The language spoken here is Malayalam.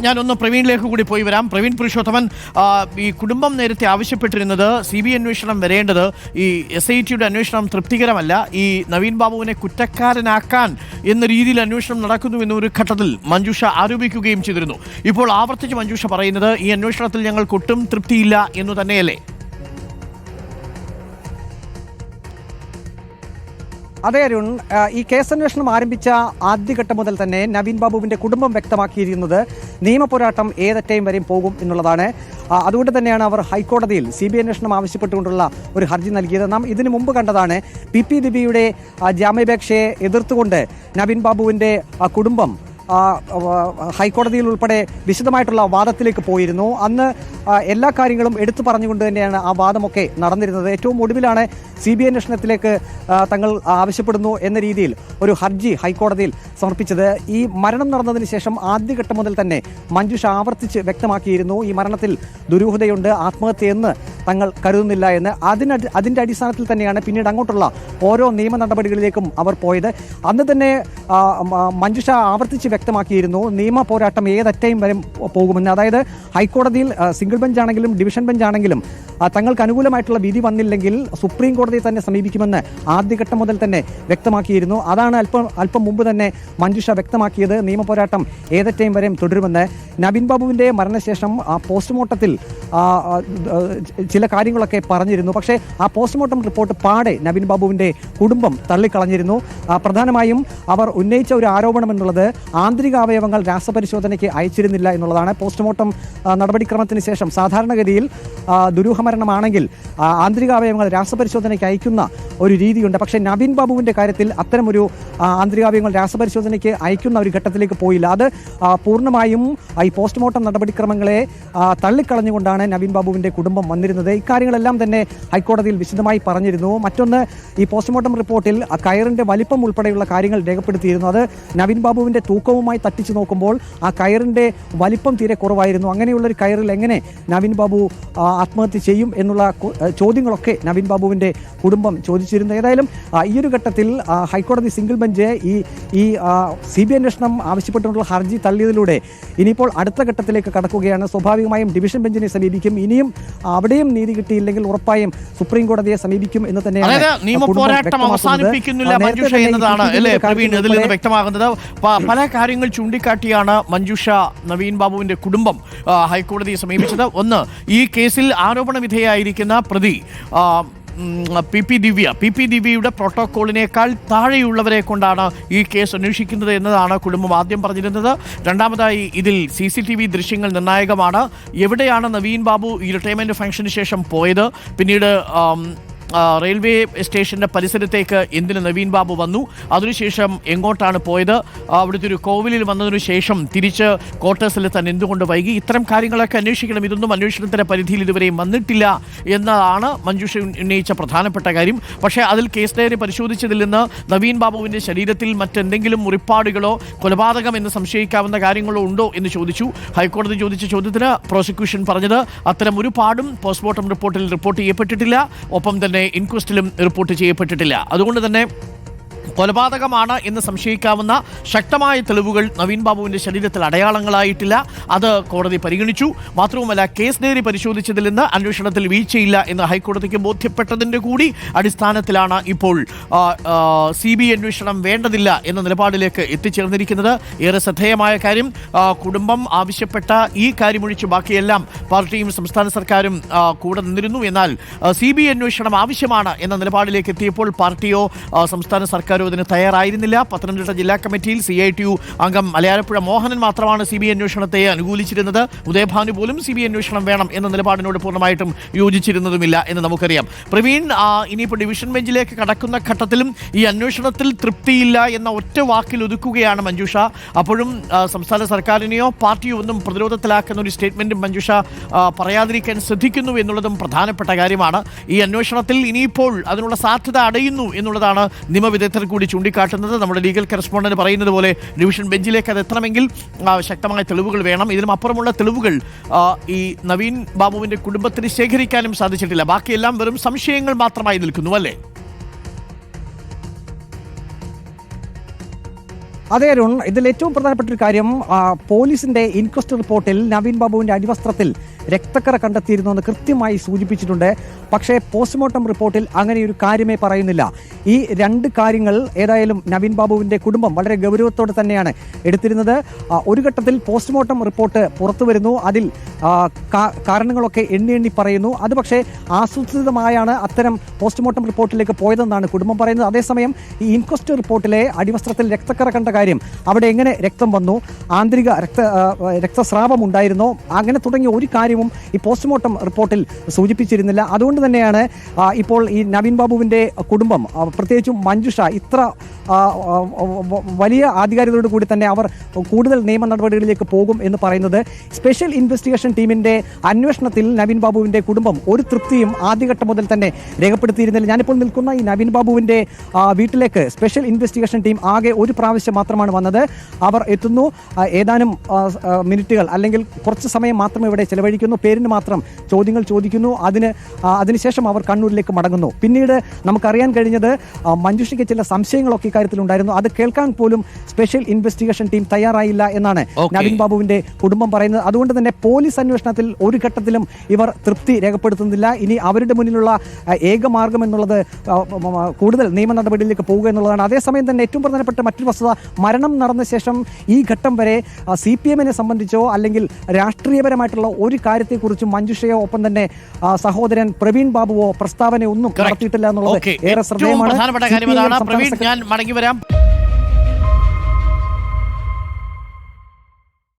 ഞാനൊന്ന് പ്രവീണിലേക്ക് കൂടി പോയി വരാം. പ്രവീൺ പുരുഷോത്തമൻ, ഈ കുടുംബം നേരത്തെ ആവശ്യപ്പെട്ടിരുന്നത് CBI അന്വേഷണം വരേണ്ടത് ഈ SIT അന്വേഷണം തൃപ്തികരമല്ല, ഈ നവീൻ ബാബുവിനെ കുറ്റക്കാരനാക്കാൻ എന്ന രീതിയിൽ അന്വേഷണം നടക്കുന്നു എന്നൊരു ഘട്ടത്തിൽ മഞ്ജുഷ ആരോപിക്കുകയും ചെയ്തിരുന്നു. ഇപ്പോൾ ആവർത്തിച്ച് മഞ്ജുഷ പറയുന്നത് ഈ അന്വേഷണത്തിൽ ഞങ്ങൾക്ക് ഒട്ടും തൃപ്തിയില്ല എന്നു തന്നെയല്ലേ? അതെ അരുൺ, ഈ കേസന്വേഷണം ആരംഭിച്ച ആദ്യഘട്ടം മുതൽ തന്നെ നവീൻ ബാബുവിന്റെ കുടുംബം വ്യക്തമാക്കിയിരിക്കുന്നത് നിയമപോരാട്ടം ഏതറ്റയും വരെയും പോകും എന്നുള്ളതാണ്. അതുകൊണ്ട് തന്നെയാണ് അവർ ഹൈക്കോടതിയിൽ CBI അന്വേഷണം ആവശ്യപ്പെട്ടുകൊണ്ടുള്ള ഒരു ഹർജി നൽകിയത്. നാം ഇതിനു മുമ്പ് കണ്ടതാണ് PP ദിവ്യയുടെ ജാമ്യാപേക്ഷയെ എതിർത്തുകൊണ്ട് നവീൻ ബാബുവിന്റെ കുടുംബം ഹൈക്കോടതിയിൽ ഉൾപ്പെടെ വിശദമായിട്ടുള്ള വാദത്തിലേക്ക് പോയിരുന്നു. അന്ന് എല്ലാ കാര്യങ്ങളും എടുത്തു പറഞ്ഞുകൊണ്ട് തന്നെയാണ് ആ വാദമൊക്കെ നടന്നിരുന്നത്. ഏറ്റവും ഒടുവിലാണ് CBI അന്വേഷണത്തിലേക്ക് തങ്ങൾ ആവശ്യപ്പെടുന്നു എന്ന രീതിയിൽ ഒരു ഹർജി ഹൈക്കോടതിയിൽ സമർപ്പിച്ചത്. ഈ മരണം നടന്നതിന് ശേഷം ആദ്യഘട്ടം മുതൽ തന്നെ മഞ്ജുഷ ആവർത്തിച്ച് വ്യക്തമാക്കിയിരുന്നു ഈ മരണത്തിൽ ദുരൂഹതയുണ്ട്, ആത്മഹത്യയെന്ന് തങ്ങൾ കരുതുന്നില്ല എന്ന്. അതിൻ്റെ അടിസ്ഥാനത്തിൽ തന്നെയാണ് പിന്നീട് അങ്ങോട്ടുള്ള ഓരോ നിയമ നടപടികളിലേക്കും അവർ പോയത്. അന്ന് തന്നെ മഞ്ജുഷ ആവർത്തിച്ച് വ്യക്തമാക്കിയിരുന്നു നിയമ പോരാട്ടം ഏതറ്റയും വരെ പോകുമെന്ന്. അതായത് ഹൈക്കോടതിയിൽ സിംഗിൾ ബെഞ്ചാണെങ്കിലും ഡിവിഷൻ ബെഞ്ചാണെങ്കിലും തങ്ങൾക്ക് അനുകൂലമായിട്ടുള്ള വിധി വന്നില്ലെങ്കിൽ സുപ്രീം കോടതിയെ തന്നെ സമീപിക്കുമെന്ന് ആദ്യഘട്ടം മുതൽ തന്നെ വ്യക്തമാക്കിയിരുന്നു. അതാണ് അല്പം മുമ്പ് തന്നെ മഞ്ജുഷ വ്യക്തമാക്കിയത്. നിയമ പോരാട്ടം ഏതറ്റയും വരെയും തുടരുമെന്ന്. നവീൻ ബാബുവിന്റെ മരണശേഷം പോസ്റ്റ്മോർട്ടത്തിൽ ചില കാര്യങ്ങളൊക്കെ പറഞ്ഞിരുന്നു. പക്ഷേ ആ പോസ്റ്റ്മോർട്ടം റിപ്പോർട്ട് പാടെ നവീൻ ബാബുവിന്റെ കുടുംബം തള്ളിക്കളഞ്ഞിരുന്നു. പ്രധാനമായും അവർ ഉന്നയിച്ച ഒരു ആരോപണം എന്നുള്ളത് ആന്തരികാവയവങ്ങൾ രാസപരിശോധനയ്ക്ക് അയച്ചിരുന്നില്ല എന്നുള്ളതാണ്. പോസ്റ്റ്മോർട്ടം നടപടിക്രമത്തിന് ശേഷം സാധാരണഗതിയിൽ ദുരൂഹമരണമാണെങ്കിൽ ആന്തരികാവയവങ്ങൾ രാസപരിശോധനയ്ക്ക് അയക്കുന്ന ഒരു രീതിയുണ്ട്. പക്ഷേ നവീൻ ബാബുവിന്റെ കാര്യത്തിൽ അത്തരമൊരു ആന്തരികാവയവങ്ങൾ രാസപരിശോധനയ്ക്ക് അയക്കുന്ന ഒരു ഘട്ടത്തിലേക്ക് പോയില്ല. അത് പൂർണ്ണമായും ഈ പോസ്റ്റ്മോർട്ടം നടപടിക്രമങ്ങളെ തള്ളിക്കളഞ്ഞുകൊണ്ടാണ് നവീൻ ബാബുവിന്റെ കുടുംബം വന്നിരുന്നത്. ഇക്കാര്യങ്ങളെല്ലാം തന്നെ ഹൈക്കോടതിയിൽ വിശദമായി പറഞ്ഞിരുന്നു. മറ്റൊന്ന്, ഈ പോസ്റ്റ്മോർട്ടം റിപ്പോർട്ടിൽ കയറിന്റെ വലിപ്പം ഉൾപ്പെടെയുള്ള കാര്യങ്ങൾ രേഖപ്പെടുത്തിയിരുന്നു. അത് നവീൻ ബാബുവിന്റെ തൂക്കവുമായി തട്ടിച്ചു നോക്കുമ്പോൾ ആ കയറിന്റെ വലിപ്പം തീരെ കുറവായിരുന്നു. അങ്ങനെയുള്ളൊരു കയറിൽ എങ്ങനെ നവീൻ ബാബു ആത്മഹത്യ ചെയ്യും എന്നുള്ള ചോദ്യങ്ങളൊക്കെ നവീൻ ബാബുവിന്റെ കുടുംബം ചോദിച്ചിരുന്നു. ഏതായാലും ഈ ഒരു ഘട്ടത്തിൽ ഹൈക്കോടതി സിംഗിൾ ബെഞ്ച് ഈ CBI അന്വേഷണം ആവശ്യപ്പെട്ടുള്ള ഹർജി തള്ളിയതിലൂടെ ഇനിയിപ്പോൾ അടുത്ത ഘട്ടത്തിലേക്ക് കടക്കുകയാണ്. സ്വാഭാവികമായും ഡിവിഷൻ ബെഞ്ചിനെ സമീപിക്കും. ഇനിയും അവിടെയും നീതി കിട്ടിയില്ലെങ്കിൽ ഉറപ്പായും സുപ്രീം കോടതിയെ സമീപിക്കും എന്ന് തന്നെയാണ് നിയമപോരാട്ടം അവസാനിപ്പിക്കുന്നില്ല മഞ്ജുഷ എന്നതാണ് അല്ലേ പ്രവീൺ ഇതിൽ നിന്ന് വ്യക്തമാകുന്നത്. പല കാര്യങ്ങൾ ചൂണ്ടിക്കാട്ടിയാണ് മഞ്ജുഷ നവീൻ ബാബുവിന്റെ കുടുംബം ഹൈക്കോടതിയെ സമീപിച്ചത്. ഒന്ന്, ഈ കേസിൽ ആരോപണ വിധേയായിരിക്കുന്ന പ്രതി PP ദിവ്യയുടെ പ്രോട്ടോക്കോളിനേക്കാൾ താഴെയുള്ളവരെ കൊണ്ടാണ് ഈ കേസ് അന്വേഷിക്കുന്നത് എന്നതാണ് കുടുംബം ആദ്യം പറഞ്ഞിരുന്നത്. രണ്ടാമതായി, ഇതിൽ CCTV ദൃശ്യങ്ങൾ നിർണായകമാണ്. എവിടെയാണ് നവീൻ ബാബു ഈ റിട്ടയർമെന്റ് ഫംഗ്ഷന് ശേഷം പോയത്, പിന്നീട് റെയിൽവേ സ്റ്റേഷന്റെ പരിസരത്തേക്ക് എന്തിന് നവീൻ ബാബു വന്നു, അതിനുശേഷം എങ്ങോട്ടാണ് പോയത്, അവിടുത്തെ ഒരു കോവിലിൽ വന്നതിനു ശേഷം തിരിച്ച് ക്വാർട്ടേഴ്സിൽ തന്നെ എന്തുകൊണ്ട് വൈകി, ഇത്തരം കാര്യങ്ങളൊക്കെ അന്വേഷിക്കണം. ഇതൊന്നും അന്വേഷണത്തിന്റെ പരിധിയിൽ ഇതുവരെയും വന്നിട്ടില്ല എന്നതാണ് മഞ്ജുഷ ഉന്നയിച്ച പ്രധാനപ്പെട്ട കാര്യം. പക്ഷേ അതിൽ കേസ് ഡയറി പരിശോധിച്ചതിൽ നിന്ന് നവീൻ ബാബുവിന്റെ ശരീരത്തിൽ മറ്റെന്തെങ്കിലും മുറിപ്പാടുകളോ കൊലപാതകം എന്ന് സംശയിക്കാവുന്ന കാര്യങ്ങളോ ഉണ്ടോ എന്ന് ചോദിച്ചു. ഹൈക്കോടതി ചോദിച്ച ചോദ്യത്തിന് പ്രോസിക്യൂഷൻ പറഞ്ഞത് അത്തരം ഒരു പാടും പോസ്റ്റ്മോർട്ടം റിപ്പോർട്ടിൽ റിപ്പോർട്ട് ചെയ്യപ്പെട്ടിട്ടില്ല, ഒപ്പം തന്നെ ഇൻക്വസ്റ്റിലും റിപ്പോർട്ട് ചെയ്യപ്പെട്ടിട്ടില്ല. അതുകൊണ്ട് തന്നെ കൊലപാതകമാണ് എന്ന് സംശയിക്കാവുന്ന ശക്തമായ തെളിവുകൾ നവീൻ ബാബുവിന്റെ ശരീരത്തിൽ അടയാളങ്ങളായിട്ടില്ല. അത് കോടതി പരിഗണിച്ചു. മാത്രവുമല്ല, കേസ് ഡയറി പരിശോധിച്ചതിൽ നിന്ന് അന്വേഷണത്തിൽ വീഴ്ചയില്ല എന്ന് ഹൈക്കോടതിക്ക് ബോധ്യപ്പെട്ടതിന്റെ കൂടി അടിസ്ഥാനത്തിലാണ് ഇപ്പോൾ CBI അന്വേഷണം വേണ്ടതില്ല എന്ന നിലപാടിലേക്ക് എത്തിച്ചേർന്നിരിക്കുന്നത്. ഏറെ ശ്രദ്ധേയമായ കാര്യം, കുടുംബം ആവശ്യപ്പെട്ട ഈ കാര്യമൊഴിച്ച് ബാക്കിയെല്ലാം പാർട്ടിയും സംസ്ഥാന സർക്കാരും കൂടെ നിന്നിരുന്നു. എന്നാൽ CBI അന്വേഷണം ആവശ്യമാണ് എന്ന നിലപാടിലേക്ക് എത്തിയപ്പോൾ പാർട്ടിയോ സംസ്ഥാന സർക്കാരോ ഇതിന് തയ്യാറായിരുന്നില്ല. പത്തനംതിട്ട ജില്ലാ കമ്മിറ്റിയിൽ CITU അംഗം മലയാലപ്പുഴ മോഹനൻ മാത്രമാണ് CBI അന്വേഷണത്തെ അനുകൂലിച്ചിരുന്നത്. ഉദയഭാനു പോലും CBI അന്വേഷണം വേണം എന്ന നിലപാടിനോട് പൂർണ്ണമായിട്ടും യോജിച്ചിരുന്നതുമില്ല എന്ന് നമുക്കറിയാം. പ്രവീൺ, ഇനിയിപ്പോൾ ഡിവിഷൻ ബെഞ്ചിലേക്ക് കടക്കുന്ന ഘട്ടത്തിലും ഈ അന്വേഷണത്തിൽ തൃപ്തിയില്ല എന്ന ഒറ്റ വാക്കിൽ ഒതുക്കുകയാണ് മഞ്ജുഷ. അപ്പോഴും സംസ്ഥാന സർക്കാരിനെയോ പാർട്ടിയോ ഒന്നും പ്രതിരോധത്തിലാക്കുന്ന ഒരു സ്റ്റേറ്റ്മെന്റും മഞ്ജുഷ പറയാതിരിക്കാൻ ശ്രദ്ധിക്കുന്നു എന്നുള്ളതും പ്രധാനപ്പെട്ട കാര്യമാണ്. ഈ അന്വേഷണത്തിൽ ഇനിയിപ്പോൾ അതിനുള്ള സാധ്യത അടയുന്നു എന്നുള്ളതാണ് നിയമവിദഗ്ധർ കൂടി ചൂണ്ടിക്കാട്ടുന്നത്. നമ്മുടെ ലീഗൽ കറസ്പോണ്ടന്റ് പറയുന്നത് പോലെ ഡിവിഷൻ ബെഞ്ചിലേക്ക് അത് എത്തണമെങ്കിൽ ശക്തമായ തെളിവുകൾ വേണം. ഇതിനും അപ്പുറമുള്ള തെളിവുകൾ ഈ നവീൻ ബാബുവിന്റെ കുടുംബത്തിന് ശേഖരിക്കാനും സാധിച്ചിട്ടില്ല. ബാക്കിയെല്ലാം വെറും സംശയങ്ങൾ മാത്രമായി നിൽക്കുന്നു അല്ലേ? അതെ അരുൺ, ഇതിൽ ഏറ്റവും പ്രധാനപ്പെട്ട ഒരു കാര്യം പോലീസിന്റെ ഇൻക്വസ്റ്റ് റിപ്പോർട്ടിൽ നവീൻ ബാബുവിന്റെ അടിവസ്ത്രത്തിൽ രക്തക്കറ കണ്ടെത്തിയിരുന്നു എന്ന് കൃത്യമായി സൂചിപ്പിച്ചിട്ടുണ്ട്. പക്ഷേ പോസ്റ്റ്മോർട്ടം റിപ്പോർട്ടിൽ അങ്ങനെ ഒരു കാര്യമേ പറയുന്നില്ല. ഈ രണ്ട് കാര്യങ്ങൾ ഏതായാലും നവീൻ ബാബുവിന്റെ കുടുംബം വളരെ ഗൗരവത്തോടെ തന്നെയാണ് എടുത്തിരുന്നത്. ഒരു ഘട്ടത്തിൽ പോസ്റ്റ്മോർട്ടം റിപ്പോർട്ട് പുറത്തു വരുന്നു, അതിൽ കാരണങ്ങളൊക്കെ എണ്ണി പറയുന്നു. അത് പക്ഷേ ആസൂത്രിതമായാണ് അത്തരം പോസ്റ്റ്മോർട്ടം റിപ്പോർട്ടിലേക്ക് പോയതെന്നാണ് കുടുംബം പറയുന്നത്. അതേസമയം ഈ ഇൻക്വസ്റ്റ് റിപ്പോർട്ടിലെ അടിവസ്ത്രത്തിൽ രക്തക്കറ കണ്ട കാര്യം, അവിടെ എങ്ങനെ രക്തം വന്നു, ആന്തരിക രക്തസ്രാവം ഉണ്ടായിരുന്നോ, അങ്ങനെ തുടങ്ങിയ ഒരു കാര്യവും ഈ പോസ്റ്റ്മോർട്ടം റിപ്പോർട്ടിൽ സൂചിപ്പിച്ചിരുന്നില്ല. അതുകൊണ്ട് തന്നെയാണ് ഇപ്പോൾ ഈ നവീൻ ബാബുവിന്റെ കുടുംബം, പ്രത്യേകിച്ചും മഞ്ജുഷ, ഇത്ര വലിയ ആധികാരികതയോട് കൂടി തന്നെ അവർ കൂടുതൽ നിയമ നടപടികളിലേക്ക് പോകും എന്ന് പറയുന്നത്. സ്പെഷ്യൽ ഇൻവെസ്റ്റിഗേഷൻ ടീമിന്റെ അന്വേഷണത്തിൽ നവീൻ ബാബുവിന്റെ കുടുംബം ഒരു തൃപ്തിയും ആദ്യഘട്ടം മുതൽ തന്നെ രേഖപ്പെടുത്തിയിരുന്നില്ല. ഞാനിപ്പോൾ നിൽക്കുന്ന ഈ നവീൻ ബാബുവിന്റെ വീട്ടിലേക്ക് സ്പെഷ്യൽ ഇൻവെസ്റ്റിഗേഷൻ ടീം ആകെ ഒരു പ്രാവശ്യം മാത്രമാണ് വന്നത്. അവർ എത്തുന്നു, ഏതാനും മിനിറ്റുകൾ അല്ലെങ്കിൽ കുറച്ച് സമയം മാത്രം ഇവിടെ ചെലവഴിക്കുന്നു, പേരിന് മാത്രം ചോദ്യങ്ങൾ ചോദിക്കുന്നു, അതിനുശേഷം അവർ കണ്ണൂരിലേക്ക് മടങ്ങുന്നു. പിന്നീട് നമുക്കറിയാൻ കഴിഞ്ഞത് മഞ്ജുഷയ്ക്ക് ചില സംശയങ്ങളൊക്കെ ഇക്കാര്യത്തിലുണ്ടായിരുന്നു. അത് കേൾക്കാൻ പോലും സ്പെഷ്യൽ ഇൻവെസ്റ്റിഗേഷൻ ടീം തയ്യാറായില്ല എന്നാണ് നവീൻ ബാബുവിന്റെ കുടുംബം പറയുന്നത്. അതുകൊണ്ട് തന്നെ പോലീസ് അന്വേഷണത്തിൽ ഒരു ഘട്ടത്തിലും ഇവർ തൃപ്തി രേഖപ്പെടുത്തുന്നില്ല. ഇനി അവരുടെ മുന്നിലുള്ള ഏക മാർഗം എന്നുള്ളത് കൂടുതൽ നിയമ നടപടിയിലേക്ക് പോവുക എന്നുള്ളതാണ്. അതേസമയം തന്നെ ഏറ്റവും പ്രധാനപ്പെട്ട മറ്റൊരു വസ്തുത, മരണം നടന്ന ശേഷം ഈ ഘട്ടം വരെ CPM-നെ സംബന്ധിച്ചോ അല്ലെങ്കിൽ രാഷ്ട്രീയപരമായിട്ടുള്ള ഒരു കാര്യത്തെക്കുറിച്ചും മഞ്ജുഷയോ ഒപ്പം തന്നെ സഹോദരൻ പ്രവീൺ ബാബുവോ പ്രസ്താവന ഒന്നും നടത്തിയിട്ടില്ല എന്നുള്ളത് ഏറെ ശ്രദ്ധേയമാണ്. പ്രധാനപ്പെട്ട കാര്യം അതാണ്. പ്രവീൺ, ഞാൻ മടങ്ങി വരാം.